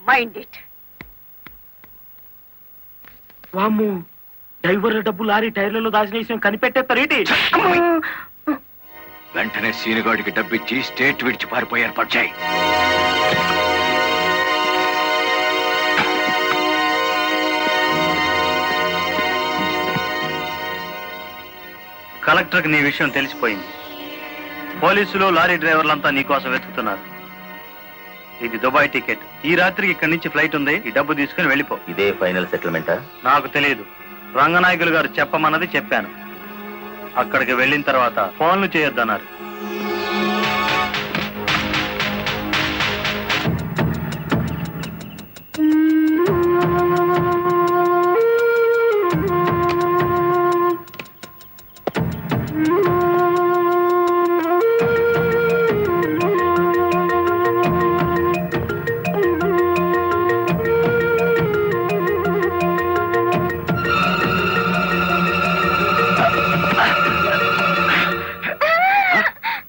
Mind it. వామ్ము, డ్రైవర్ల డబ్బు లారీ టైర్లలో దాచిన విషయం కనిపెట్టేస్తారేటి? వెంటనే సీనుగాడికి డబ్బిచ్చి స్టేట్ విడిచి పారిపోయి ఏర్పాటు చేయి. కలెక్టర్కి నీ విషయం తెలిసిపోయింది. పోలీసులు లారీ డ్రైవర్లంతా నీకోసం వెతుకుతున్నారు. ఇది దుబాయ్ టికెట్. ఈ రాత్రికి ఇక్కడి నుంచి ఫ్లైట్ ఉంది. ఈ డబ్బు తీసుకుని వెళ్ళిపో. ఇదే ఫైనల్ సెటిల్మెంటా? నాకు తెలియదు. రంగనాయకులు గారు చెప్పమన్నది చెప్పాను. అక్కడికి వెళ్ళిన తర్వాత ఫోన్లు చేయొద్దన్నారు.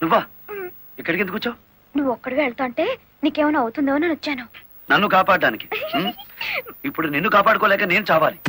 నువ్వా ఇక్కడికి ఎందుకు వచ్చావు? నువ్వు ఒక్కడిగా వెళ్తా అంటే నీకేమైనా అవుతుందో అని వచ్చాను. నన్ను కాపాడడానికి. ఇప్పుడు నిన్ను కాపాడుకోలేక నేను చావాలి.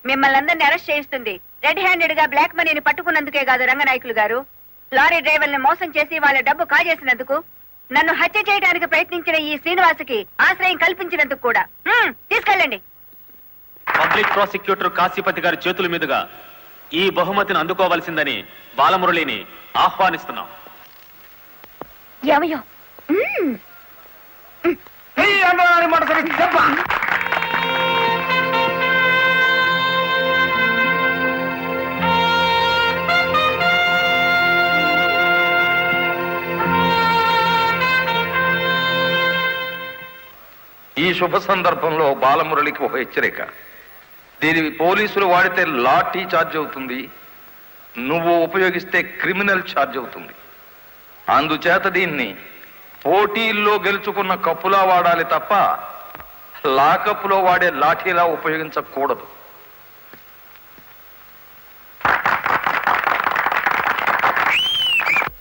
మిమ్మల్ని అందరినీ అరెస్ట్ చేయిస్తుంది రెడ్ హ్యాండెడ్ గా బ్లాక్ మనీని పట్టుకున్నందుకే కాదు రంగనాయకులు గారు, లారీ డ్రైవర్ని మోసం చేసి వాళ్ళ డబ్బు కాజేసినందుకు, నన్ను హత్య చేయడానికి ప్రయత్నించిన ఈ శ్రీనివాసుకి ఆశ్రయం కల్పించినందుకు కూడా. తీసుకెళ్ళండి. పబ్లిక్ ప్రాసిక్యూటర్ కాశీపతి గారి చేతుల మీదుగా ఈ బహుమతిని అందుకోవలసిందని బాలమురళిని ఆహ్వానిస్తున్నాం. ఏమయ్యో ఈ శుభ సందర్భంలో బాలమురళికి ఒక హెచ్చరిక. దీని పోలీసులు వాడితే లాఠీ ఛార్జ్ అవుతుంది, నువ్వు ఉపయోగిస్తే క్రిమినల్ ఛార్జ్ అవుతుంది. అందుచేత దీన్ని పోటీల్లో గెలుచుకున్న కప్పులా వాడాలి తప్ప లాకప్పులో వాడే లాఠీలా ఉపయోగించకూడదు.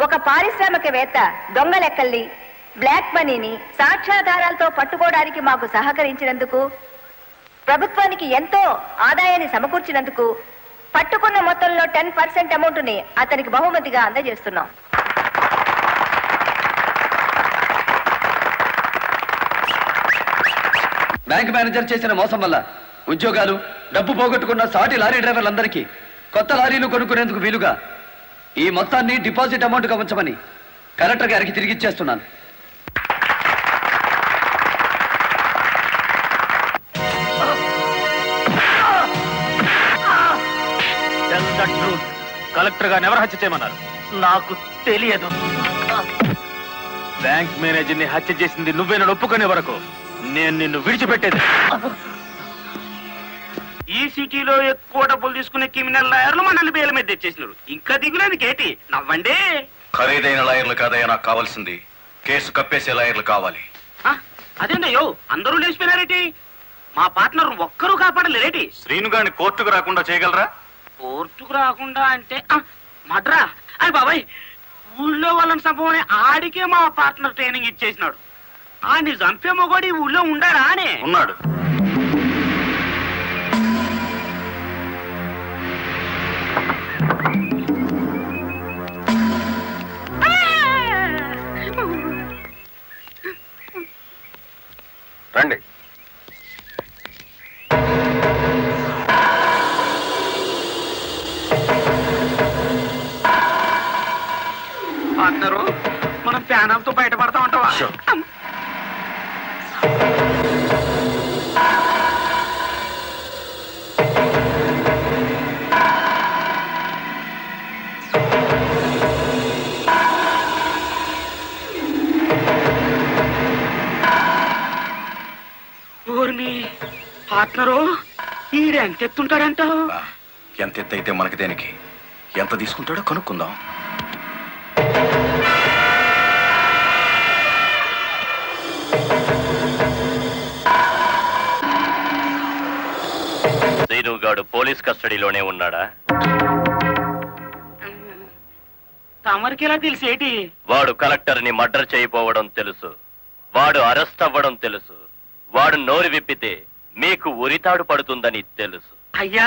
ఒక పారిశ్రామికవేత్త దొంగ లెక్కల్ని, బ్లాక్ మనీని సాక్ష్యాధారాలతో పట్టుకోవడానికి మాకు సహకరించినందుకు, ప్రభుత్వానికి ఎంతో ఆదాయాన్ని సమకూర్చినందుకు పట్టుకున్న మొత్తంలో 10% అమౌంట్ ని అతనికి బహుమతిగా అందజేస్తున్నాం. బ్యాంక్ మేనేజర్ చేసిన మోసం వల్ల ఉద్యోగాలు, డబ్బు పోగొట్టుకున్న సాటి లారీ డ్రైవర్లందరికీ కొత్త లారీలు కొనుక్కునేందుకు వీలుగా ఈ మొత్తాన్ని డిపాజిట్ అమౌంట్ గా ఉంచమని కలెక్టర్ గారికి తిరిగిచ్చేస్తున్నాను. కలెక్టర్ గారిని ఎవరు హత్య చేయమన్నారు? నాకు తెలియదు. బ్యాంక్ మేనేజర్ ని హత్య చేసింది నువ్వేనని ఒప్పుకునే వరకు నేను నిన్ను విడిచిపెట్టేది. ఈ సిటీలో ఎక్కువ డబ్బులు తీసుకునే క్రిమినల్ లాయర్లు మనల్ని బేల మీద తెచ్చేసినారు. ఇంకా దిగులేదు కేటి, నవ్వండి. ఖరీదైన లాయర్లు కాదయ్యా నాకు కావాల్సింది, కేసు కప్పేసే లాయర్లు కావాలి. అదేందయ్యో అందరూ లేచిపోయినారేటి? మా పార్ట్నర్ ఒక్కరూ కాపాడలేరేటి? శ్రీను గారిని కోర్టుకు రాకుండా చేయగలరా? కోర్టుకు రాకుండా అంటే మడ్రా అని బాబాయ్, ఊళ్ళో వాళ్ళని చంపమని ఆడికే మా పార్ట్నర్ ట్రైనింగ్ ఇచ్చేసినాడు. ఆడిని చంపే మొగోడి ఊళ్ళో ఉండాడా అని? ఉన్నాడు. రండి. పార్ట్నరు మనం ప్యానాలతో బయటపడతా ఉంటావా? పార్ట్నరు ఈడు ఎంత ఎత్తుంటాడంటావు? ఎంత ఎత్తైతే మనకి దేనికి, ఎంత తీసుకుంటాడో కనుక్కుందాం. శ్రీనుగాడు పోలీస్ కస్టడీలోనే ఉన్నాడా? తమరికి ఎలా తెలిసేటి? వాడు కలెక్టర్ ని మర్డర్ చేయబోవడం తెలుసు, వాడు అరెస్ట్ అవ్వడం తెలుసు, వాడు నోరు విప్పితే మీకు ఉరితాడు పడుతుందని తెలుసు. అయ్యా,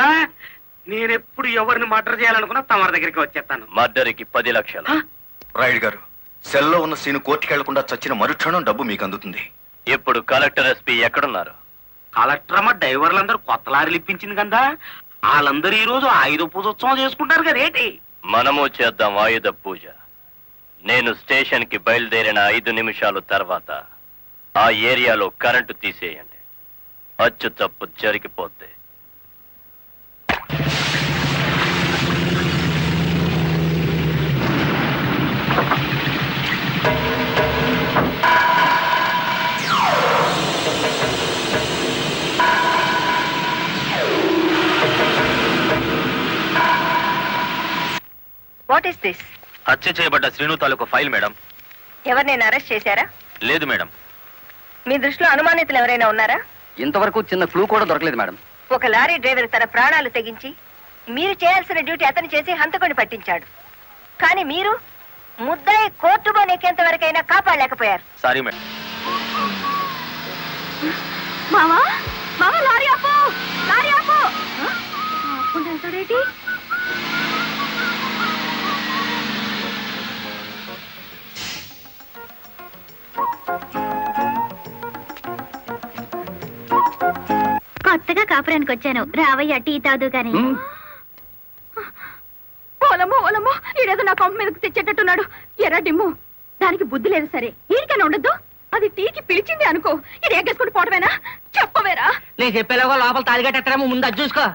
నేనెప్పుడు ఎవరిని మర్డర్ చేయాలనుకున్నా తమరి దగ్గరికి వచ్చేస్తాను. మర్డర్కి 10 లక్షలు. రాయుడు గారు, సెల్లో ఉన్న సీను కోర్టుకి వెళ్లకుండా చచ్చిన మరుక్షణం డబ్బు మీకు అందుతుంది. ఇప్పుడు కలెక్టర్ ఎస్పీ ఎక్కడున్నారు? కలెక్టర్ అమ్మ డ్రైవర్లందరూ కొత్త లారీలు ఇప్పించింది కదా, వాళ్ళందరూ ఈ రోజు ఆయుధ పూజోత్సవం చేసుకుంటారు కదేటి? మనము చేద్దాం ఆయుధ పూజ. నేను స్టేషన్ కి బయలుదేరిన 5 నిమిషాలు తర్వాత ఆ ఏరియాలో కరెంటు తీసేయండి. అచ్చు తప్పు జరిగిపోద్ది. What is this? హత్య చేయబడ్డ శ్రీను తాలూకు ఫైల్ మేడం. ఎవరినైనా అరెస్ట్ చేశారా? లేదు మేడం. మీ దృష్టిలో అనుమానితులు ఎవరైనా ఉన్నారా? ఇంతవరకు చిన్న క్లూ కూడా దొరకలేదు మేడం. ఒక లారీ డ్రైవర్ తన ప్రాణాలు తెగించి మీరు చేయాల్సిన డ్యూటీ అతను చేసి హంతకుని పట్టించాడు. కానీ మీరు ముద్దాయి కోర్టులో నెక్కేంత వరకైనా కాపాడలేకపోయారు. Sorry madam. మావా మావా లారీ ఆపు, లారీ ఆపు. ఆపుకుంటూ వెళ్తాడేంటి? కొత్తగా కాపురానికి వచ్చాను, రావయ్య టీ తాదు గాని. ఓలమ్మో ఓలమ్మో, ఈడేదో నా కొంప మీదకి తెచ్చేటట్టున్నాడు. ఎర్ర డిమ్ము, దానికి బుద్ధి లేదు. సరే ఈడికైనా ఉండద్దు, అది టీకి పిలిచింది అనుకో, ఇది ఎగ్గేసుకుని పోవడమేనా? చెప్పవేరా? నేను చెప్పేలాగా లోపల తాలిగట్టేమో ముందు అది చూసుకో.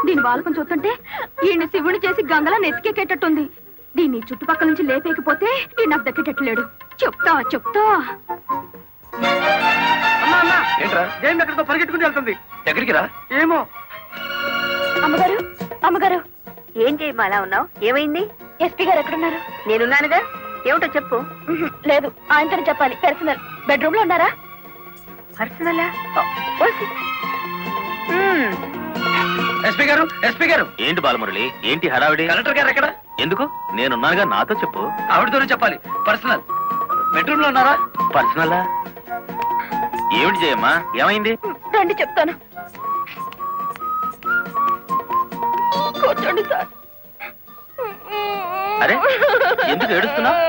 దీని బాలకం చూస్తుంటే ఈయన్ని శివుని చేసి గంగలా నెత్తికెక్కేటట్టుంది. దీన్ని చుట్టుపక్కల నుంచి లేపేకపోతే ఈ నాకు దక్కేటట్లేడు. చెప్తా చెప్తా. ఏంట్రా? ఏం ఎక్కడికో పరిగెట్టుకుని వెళ్తుంది. ఎక్కడికి రా? ఏమో. అమ్మగారు అమ్మగారు, ఏం చేయమ్మా అలా ఉన్నావు? ఏమైంది? ఎస్పీ గారు ఎక్కడున్నారు? నేనున్నానుగా, ఏమిటో చెప్పు. లేదు, ఆయనతోనే చెప్పాలి. పర్సనల్. బెడ్రూమ్ లో ఉన్నారా? పర్సనలా? ఎస్పీ గారు, ఎస్పీ గారు. ఏంటి బాలమురళి, ఏంటి హడావిడి? కలెక్టర్ గారు ఎక్కడ? ఎందుకు? నేనున్నానుగా, నాతో చెప్పు. ఆవిడతోనే చెప్పాలి. పర్సనల్. బెడ్రూమ్ లో ఉన్నారా? పర్సనల్లా? ఏమిటి చేయమ్మా, ఏమైంది? రండి చెప్తాను. కూర్చోండి సార్. అరే, ఎందుకు ఏడుస్తున్నావ్?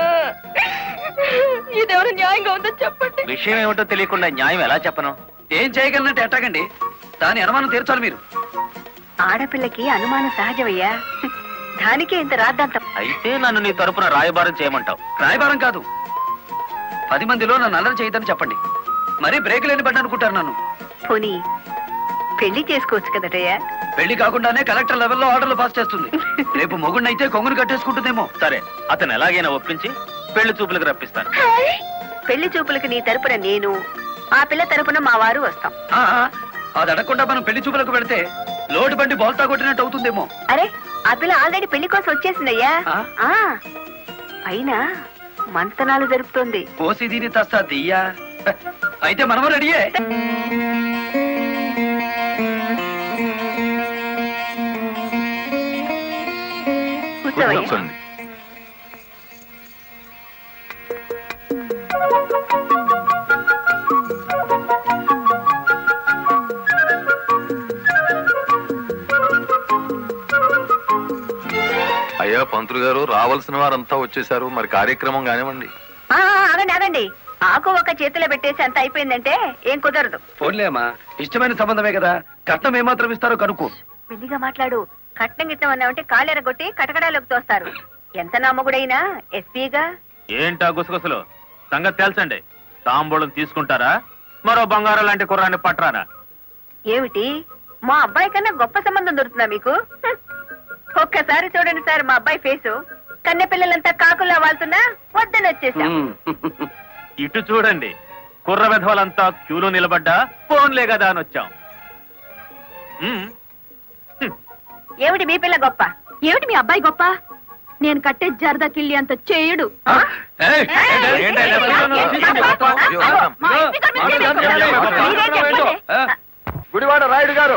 ఇదేమైనా న్యాయంగా ఉందో చెప్పండి. విషయం ఏమిటో తెలియకుండా న్యాయం ఎలా చెప్పను? ఏం చేయగలనంటే ఎట్టాగండి? దాని అనుమానం తీర్చాలి మీరు. ఆడపిల్లకి అనుమానం సహజమయ్యా, దానికే ఇంత రాద్దాంతం. అయితే నన్ను నీ తరపున రాయబారం చేయమంటావు? రాయబారం కాదు, 10 మందిలో నన్ను అల్లరి చేయదని చెప్పండి. మరీ బ్రేక్ లేని బండి అనుకుంటారు నన్ను. పోనీ పెళ్లి చేసుకోవచ్చు కదటయ్యా. పెళ్లి కాకుండానే కలెక్టర్ లెవెల్లో ఆర్డర్లు పాస్ చేస్తుంది. రేపు మొగుడినైతే కొంగును కట్టేసుకుంటుందేమో. సరే, అతను ఎలాగైనా ఒప్పించి పెళ్లి చూపులకు రప్పిస్తాను. పెళ్లి చూపులకు నీ తరపున నేను, ఆ పిల్ల తరపున మా వారు వస్తాం. ఆ, అది అడగకుండా మనం పెళ్లి చూపులకు పెడితే లోటు బండి బోల్తా కొట్టినట్టు అవుతుందేమో. అరే, ఆ పిల్ల ఆల్రెడీ పెళ్లి కోసం వచ్చేసిందయ్యా. ఆ? ఆ, పైన మంతనాలు జరుపుతోంది. పోసి దీని తస్తా దియ్యా. అయితే మనము రెడీయే. కూర్చోవయ్యా. అయ్యా పంతులు గారు, రావాల్సిన వారంతా వచ్చేసారు. మరి కార్యక్రమం కానివ్వండి. ఆగండి ఆగండి, ఆకు ఒక చేతిలో పెట్టేసి అంత అయిపోయిందంటే ఏం కుదరదు. పోన్లే అమ్మా, ఇష్టమైన సంబంధమే కదా. కట్నం ఏమాత్రం ఇస్తారో కనుక్కో. మెల్లిగా మాట్లాడు. కట్నం గిట్నం అన్నామంటే కాళ్ళెరగొట్టి కటకడాలోకి తోస్తారు. ఎంత నమ్మగుడైనా ఎస్పీగా. ఏంటా గుసగుసలు? సంగతి తెలుసండి. తాంబూలం తీసుకుంటారా, మరో బంగారం లాంటి కుర్రాన్ని పట్టరానా? ఏమిటి, మా అబ్బాయి కన్నా గొప్ప సంబంధం దొరుకుతుందా మీకు? ఒక్కసారి చూడండి సార్ మా అబ్బాయి ఫేసు. కన్నె పిల్లలంతా కాకుల్లా వాళ్తున్నా వద్దని వచ్చేసాం. ఇటు చూడండి, కుర్ర విధవలంతా క్యూలో నిలబడ్డా ఫోన్లే కదా అని వచ్చాం. ఏమిటి మీ పిల్ల గొప్ప? ఏమిటి మీ అబ్బాయి గొప్ప? నేను కట్టే జరదా కిల్లి అంత చేయడు. ఏయ్, గుడివాడ రాయుడు గారు,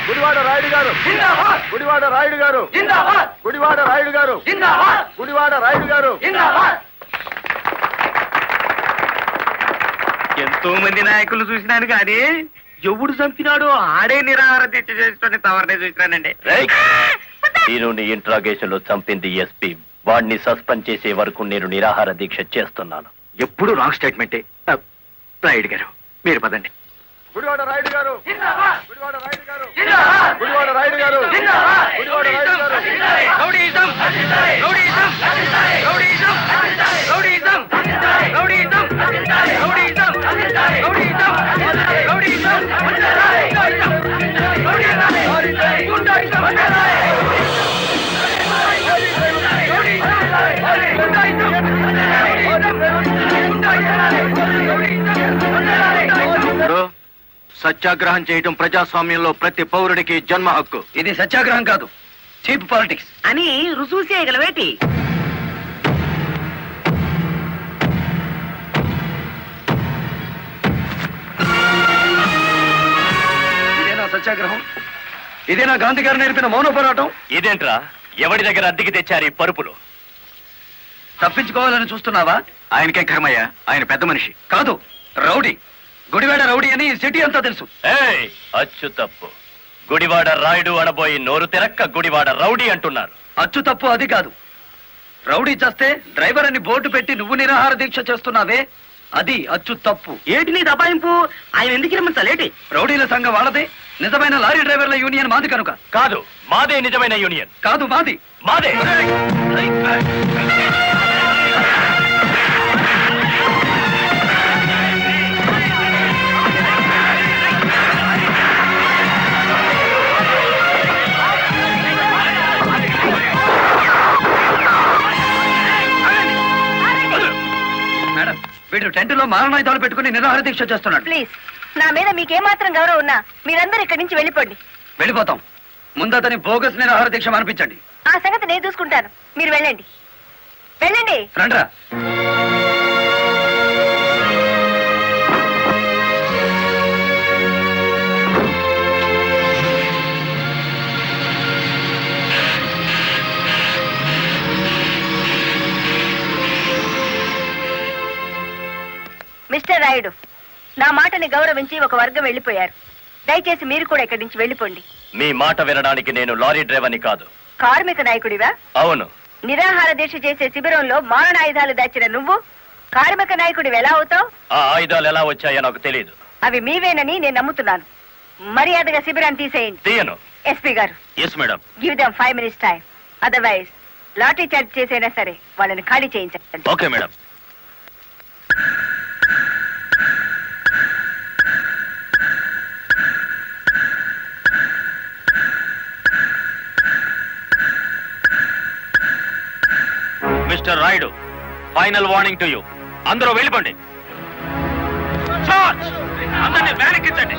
గుడివాడ రాయుడు గారు, గుడివాడ రాయుడు గారు, గుడివాడ రాయుడు గారు, గుడివాడ రాయుడు గారు. ఎంతో మంది నాయకులు చూసినాను కానీ ఎవడు చంపినాడో ఆడే నిరాహార దీక్ష చేసిన తవరనే చూసినానండి. నేను నీ ఇంట్రాగేషన్ లో చంపింది ఎస్పీ. వాడిని సస్పెండ్ చేసే వరకు నేను నిరాహార దీక్ష చేస్తున్నాను. ఎప్పుడు రాంగ్ స్టేట్మెంటే. రాయుడు గారు, మీరు పదండి. గుడివాడ రాయుడు గారు, గుడివాడ రాయుడు గారు, గుడివాడ రాయుడు గారు, గుడివాడ రాయుడు గారు. Rowdyism, rowdyism, rowdyism, rowdyism, rowdyism, rowdyism, rowdyism, rowdyism, సత్య సత్యాగ్రహం చేయడం ప్రజాస్వామ్యంలో ప్రతి పౌరుడికి జన్మ హక్కు. ఇది సత్యాగ్రహం కాదు, చీప్ పాలిటిక్స్. అని రుజువు చేయగలవేటి? ఇదేనా సత్యాగ్రహం? ఇదేనా గాంధీ గారు నేర్పిన మౌన పోరాటం? ఇదేంట్రా ఎవడి దగ్గర అద్దెకి తెచ్చారు ఈ పరుపులు? తప్పించుకోవాలని చూస్తున్నావా? ఆయనకే కర్మయ్య, ఆయన పెద్ద మనిషి. కాదు, రౌడీ. గుడివాడ రౌడీ అని సిటీ అంతా తెలుసు. ఏయ్ అచ్చు తప్పు. గుడివాడ రాయుడు అనబోయి నోరు తెరక్క గుడివాడ రౌడీ అంటున్నారు. అచ్చు తప్పు అది కాదు. రౌడీ చేస్తే డ్రైవర్ అని బోర్డు పెట్టి నువ్వు నిరాహార దీక్ష చేస్తున్నావే, అది అచ్చు తప్పు. ఏటి నీ దబాయింపు? ఆయన ఎందుకు రమ్మంటాలేటి? రౌడీల సంఘం వాళ్ళదే, నిజమైన లారీ డ్రైవర్ల యూనియన్ మాది కనుక. కాదు, మాదే నిజమైన యూనియన్. కాదు, మాది. మాదే. మేడం, వీడు టెంట్లో మారణాయుధాలు పెట్టుకుని నిరాహార దీక్ష చేస్తున్నాడు. ప్లీజ్, నా మీద మీకేమాత్రం గౌరవం ఉన్నా మీరందరూ ఇక్కడి నుంచి వెళ్ళిపోండి. వెళ్ళిపోతాం. ముందు అతని బోగస్ నిరాహార దీక్ష మానిపించండి. ఆ సంగతి నేను చూసుకుంటాను, మీరు వెళ్ళండి. వెళ్ళండి. రండ్రా. మిస్టర్ రాయుడు, నా మాటని గౌరవించి ఒక వర్గం వెళ్ళిపోయారు. దయచేసి మీరు కూడా ఇక్కడి నుంచి వెళ్ళిపోండి. మీ మాట వినడానికి నేను లారీ డ్రైవర్ని కాదు. కార్మిక నాయకుడివా? అవును. నిరాహార దీక్ష చేసే శిబిరంలో మారణాయుధాలు దాచిన నువ్వు కార్మిక నాయకుడివి ఎలా అవుతావు? ఆ ఆయుధాలు ఎలా వచ్చాయో నాకు తెలియదు. అవి మీవేనని నేను నమ్ముతున్నాను. మర్యాదగా శిబిరాన్ని తీసేయండి. తీయను. ఎస్పీ గారు, yes madam. Give them 5 minutes time. Otherwise లాటరీ చార్జ్ చేసైనా సరే వాళ్ళని ఖాళీ చేయించండి. Okay madam. Mister Rayudu, final warning to you. అందరూ వెళ్ళిపోండి. చార్జ్! అందరినీ వ్యాన్ ఎక్కించండి.